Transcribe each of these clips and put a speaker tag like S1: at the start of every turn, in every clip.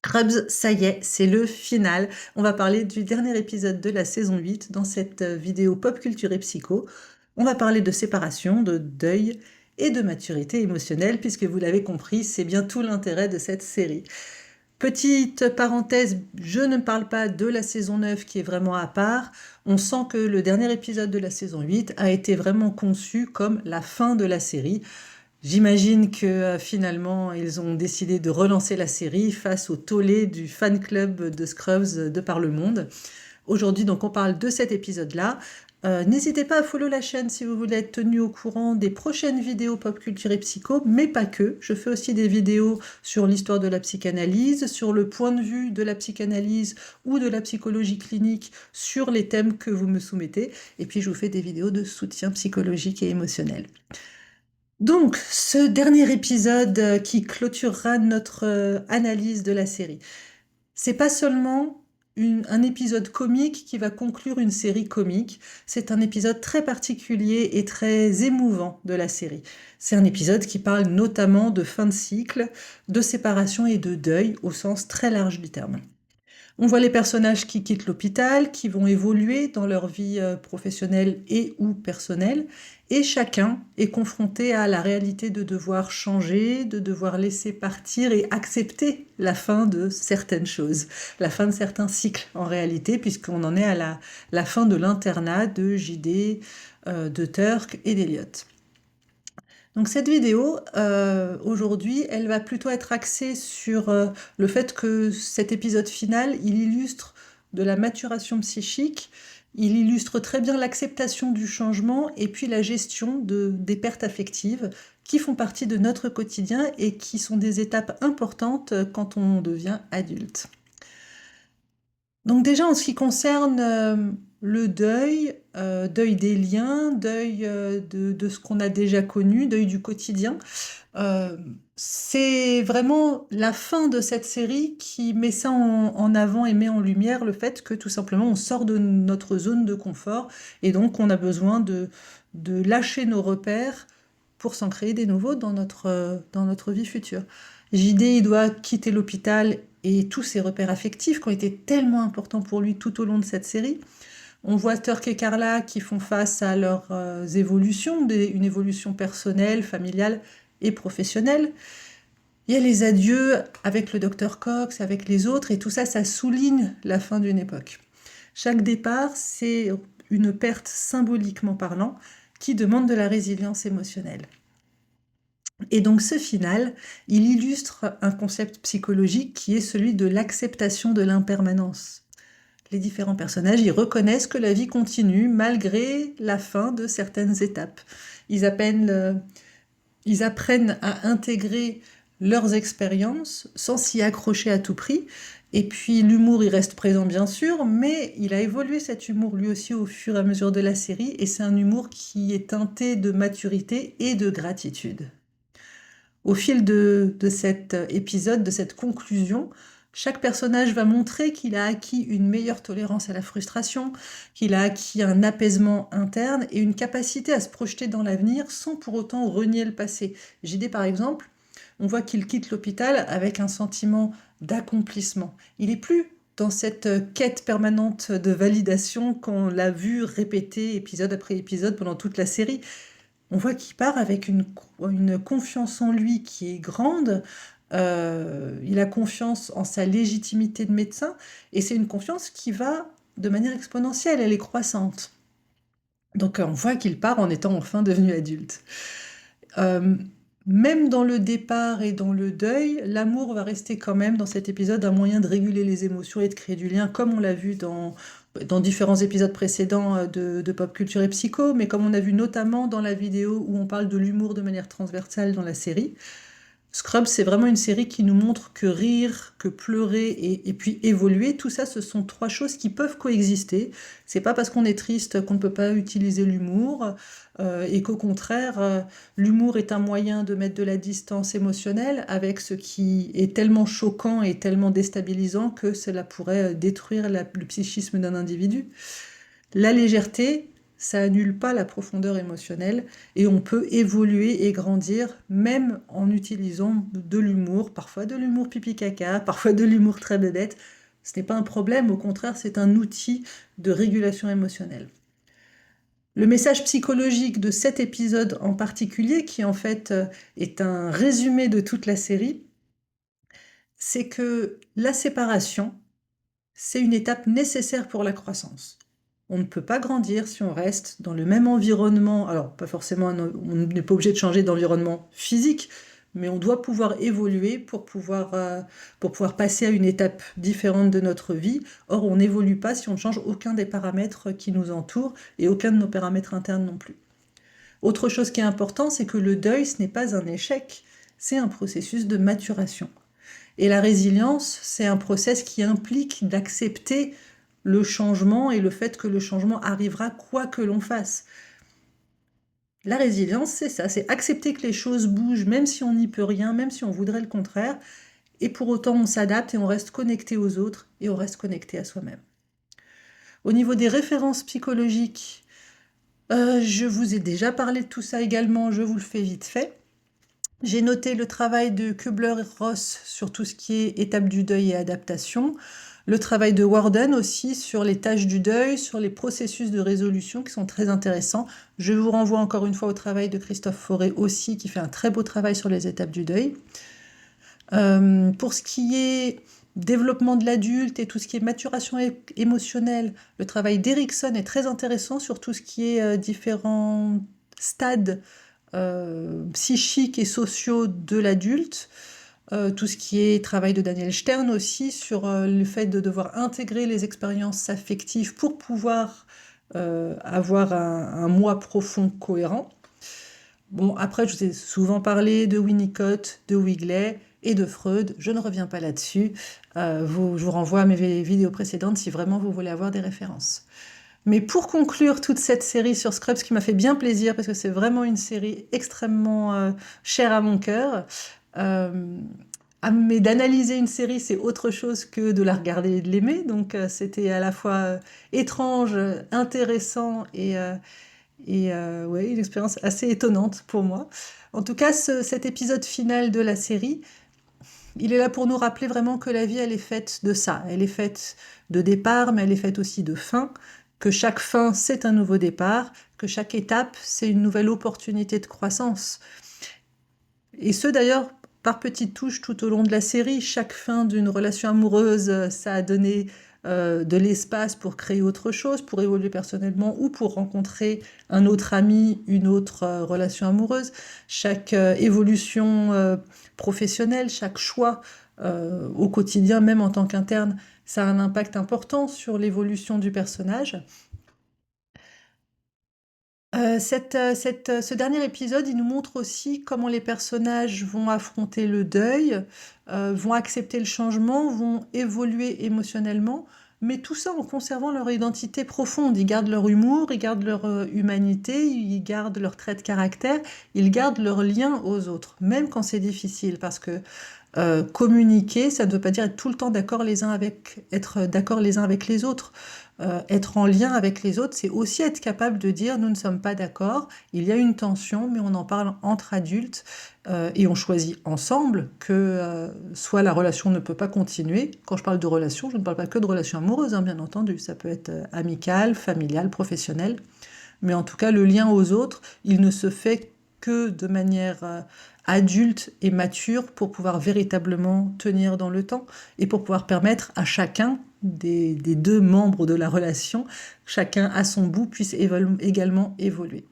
S1: Scrubs, ça y est, c'est le final. On va parler du dernier épisode de la saison 8 dans cette vidéo pop culture et psycho. On va parler de séparation, de deuil et de maturité émotionnelle, puisque vous l'avez compris, c'est bien tout l'intérêt de cette série. Petite parenthèse, je ne parle pas de la saison 9 qui est vraiment à part. On sent que le dernier épisode de la saison 8 a été vraiment conçu comme la fin de la série. J'imagine que finalement, ils ont décidé de relancer la série face au tollé du fan club de Scrubs de par le monde. Aujourd'hui, donc, on parle de cet épisode-là. N'hésitez pas à follow la chaîne si vous voulez être tenu au courant des prochaines vidéos pop culture et psycho, mais pas que. Je fais aussi des vidéos sur l'histoire de la psychanalyse, sur le point de vue de la psychanalyse ou de la psychologie clinique sur les thèmes que vous me soumettez. Et puis, je vous fais des vidéos de soutien psychologique et émotionnel. Donc, ce dernier épisode qui clôturera notre analyse de la série, c'est pas seulement un épisode comique qui va conclure une série comique, c'est un épisode très particulier et très émouvant de la série. C'est un épisode qui parle notamment de fin de cycle, de séparation et de deuil au sens très large du terme. On voit les personnages qui quittent l'hôpital, qui vont évoluer dans leur vie professionnelle et ou personnelle, et chacun est confronté à la réalité de devoir changer, de devoir laisser partir et accepter la fin de certaines choses, la fin de certains cycles en réalité, puisqu'on en est à la fin de l'internat de JD, de Turk et d'Eliott. Donc cette vidéo, aujourd'hui, elle va plutôt être axée sur le fait que cet épisode final, il illustre de la maturation psychique, il illustre très bien l'acceptation du changement et puis la gestion des pertes affectives qui font partie de notre quotidien et qui sont des étapes importantes quand on devient adulte. Donc déjà en ce qui concerne le deuil, deuil des liens, deuil de ce qu'on a déjà connu, deuil du quotidien, c'est vraiment la fin de cette série qui met ça en avant et met en lumière le fait que tout simplement on sort de notre zone de confort et donc on a besoin de lâcher nos repères pour s'en créer des nouveaux dans notre vie future. JD, il doit quitter l'hôpital et tous ses repères affectifs qui ont été tellement importants pour lui tout au long de cette série. On voit Turk et Carla qui font face à leurs évolutions, une évolution personnelle, familiale et professionnelle. Il y a les adieux avec le docteur Cox, avec les autres, et tout ça, ça souligne la fin d'une époque. Chaque départ, c'est une perte symboliquement parlant qui demande de la résilience émotionnelle. Et donc ce final, il illustre un concept psychologique qui est celui de l'acceptation de l'impermanence. Les différents personnages, ils reconnaissent que la vie continue malgré la fin de certaines étapes. Ils apprennent à intégrer leurs expériences sans s'y accrocher à tout prix. Et puis l'humour, il reste présent bien sûr, mais il a évolué cet humour lui aussi au fur et à mesure de la série, et c'est un humour qui est teinté de maturité et de gratitude. Au fil de cet épisode, de cette conclusion, chaque personnage va montrer qu'il a acquis une meilleure tolérance à la frustration, qu'il a acquis un apaisement interne et une capacité à se projeter dans l'avenir sans pour autant renier le passé. JD par exemple, on voit qu'il quitte l'hôpital avec un sentiment d'accomplissement. Il n'est plus dans cette quête permanente de validation qu'on l'a vu répéter épisode après épisode pendant toute la série. On voit qu'il part avec une confiance en lui qui est grande. Il a confiance en sa légitimité de médecin et c'est une confiance qui va de manière exponentielle, elle est croissante. Donc on voit qu'il part en étant enfin devenu adulte. Même dans le départ et dans le deuil, l'amour va rester quand même dans cet épisode un moyen de réguler les émotions et de créer du lien, comme on l'a vu dans différents épisodes précédents de Pop Culture et Psycho, mais comme on a vu notamment dans la vidéo où on parle de l'humour de manière transversale dans la série. Scrubs, c'est vraiment une série qui nous montre que rire, que pleurer et puis évoluer, tout ça, ce sont trois choses qui peuvent coexister. C'est pas parce qu'on est triste qu'on ne peut pas utiliser l'humour, et qu'au contraire, l'humour est un moyen de mettre de la distance émotionnelle avec ce qui est tellement choquant et tellement déstabilisant que cela pourrait détruire le psychisme d'un individu. La légèreté, ça annule pas la profondeur émotionnelle et on peut évoluer et grandir même en utilisant de l'humour, parfois de l'humour pipi caca, parfois de l'humour très bébête. Ce n'est pas un problème, au contraire, c'est un outil de régulation émotionnelle. Le message psychologique de cet épisode en particulier, qui en fait est un résumé de toute la série, c'est que la séparation, c'est une étape nécessaire pour la croissance. On ne peut pas grandir si on reste dans le même environnement. Alors, pas forcément, on n'est pas obligé de changer d'environnement physique, mais on doit pouvoir évoluer pour pouvoir passer à une étape différente de notre vie. Or, on n'évolue pas si on ne change aucun des paramètres qui nous entourent et aucun de nos paramètres internes non plus. Autre chose qui est important, c'est que le deuil, ce n'est pas un échec, c'est un processus de maturation. Et la résilience, c'est un process qui implique d'accepter le changement et le fait que le changement arrivera quoi que l'on fasse. La résilience, c'est ça, c'est accepter que les choses bougent, même si on n'y peut rien, même si on voudrait le contraire, et pour autant on s'adapte et on reste connecté aux autres et on reste connecté à soi-même. Au niveau des références psychologiques, je vous ai déjà parlé de tout ça également, je vous le fais vite fait. J'ai noté le travail de Kubler-Ross sur tout ce qui est étape du deuil et adaptation, le travail de Worden aussi sur les tâches du deuil, sur les processus de résolution qui sont très intéressants. Je vous renvoie encore une fois au travail de Christophe Fauré aussi, qui fait un très beau travail sur les étapes du deuil. Pour ce qui est développement de l'adulte et tout ce qui est maturation émotionnelle, le travail d'Erikson est très intéressant sur tout ce qui est différents stades psychiques et sociaux de l'adulte. Tout ce qui est travail de Daniel Stern aussi sur le fait de devoir intégrer les expériences affectives pour pouvoir avoir un moi profond cohérent. Bon, après, je vous ai souvent parlé de Winnicott, de Wigley et de Freud. Je ne reviens pas là-dessus. Je vous renvoie à mes vidéos précédentes si vraiment vous voulez avoir des références. Mais pour conclure toute cette série sur Scrubs, qui m'a fait bien plaisir, parce que c'est vraiment une série extrêmement chère à mon cœur, mais d'analyser une série, c'est autre chose que de la regarder et de l'aimer. Donc c'était à la fois étrange, intéressant et ouais, une expérience assez étonnante pour moi. En tout cas, cet épisode final de la série, il est là pour nous rappeler vraiment que la vie, elle est faite de ça. Elle est faite de départ, mais elle est faite aussi de fin. Que chaque fin, c'est un nouveau départ. Que chaque étape, c'est une nouvelle opportunité de croissance. Et ce, d'ailleurs, par petites touches tout au long de la série. Chaque fin d'une relation amoureuse, ça a donné de l'espace pour créer autre chose, pour évoluer personnellement ou pour rencontrer un autre ami, une autre relation amoureuse. Chaque évolution professionnelle, chaque choix au quotidien, même en tant qu'interne, ça a un impact important sur l'évolution du personnage. Ce dernier épisode, il nous montre aussi comment les personnages vont affronter le deuil, vont accepter le changement, vont évoluer émotionnellement, mais tout ça en conservant leur identité profonde. Ils gardent leur humour, ils gardent leur humanité, ils gardent leur trait de caractère, ils gardent leur lien aux autres, même quand c'est difficile, parce que communiquer, ça ne veut pas dire être tout le temps d'accord être d'accord les uns avec les autres. Être en lien avec les autres, c'est aussi être capable de dire nous ne sommes pas d'accord, il y a une tension, mais on en parle entre adultes et on choisit ensemble que soit la relation ne peut pas continuer. Quand je parle de relation, je ne parle pas que de relation amoureuse, hein, bien entendu, ça peut être amical, familial, professionnel, mais en tout cas le lien aux autres, il ne se fait que de manière adulte et mature pour pouvoir véritablement tenir dans le temps et pour pouvoir permettre à chacun des deux membres de la relation, chacun à son bout, puisse également évoluer.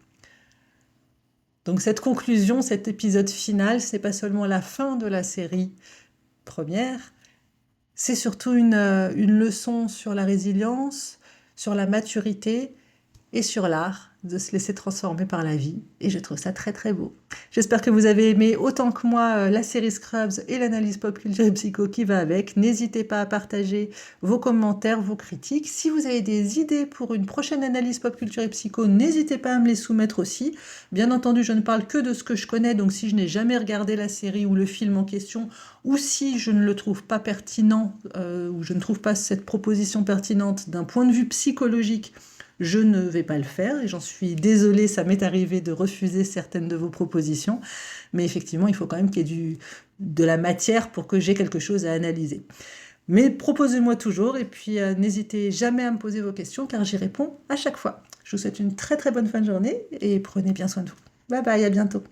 S1: Donc cette conclusion, cet épisode final, c'est pas seulement la fin de la série première, c'est surtout une leçon sur la résilience, sur la maturité et sur l'art de se laisser transformer par la vie. Et je trouve ça très très beau. J'espère que vous avez aimé autant que moi la série Scrubs et l'analyse pop culture et psycho qui va avec. N'hésitez pas à partager vos commentaires, vos critiques. Si vous avez des idées pour une prochaine analyse pop culture et psycho, n'hésitez pas à me les soumettre aussi. Bien entendu, je ne parle que de ce que je connais, donc si je n'ai jamais regardé la série ou le film en question, ou si je ne le trouve pas pertinent, ou je ne trouve pas cette proposition pertinente d'un point de vue psychologique, je ne vais pas le faire et j'en suis désolée, ça m'est arrivé de refuser certaines de vos propositions, mais effectivement, il faut quand même qu'il y ait de la matière pour que j'ai quelque chose à analyser. Mais proposez-moi toujours et puis n'hésitez jamais à me poser vos questions car j'y réponds à chaque fois. Je vous souhaite une très très bonne fin de journée et prenez bien soin de vous. Bye bye, à bientôt.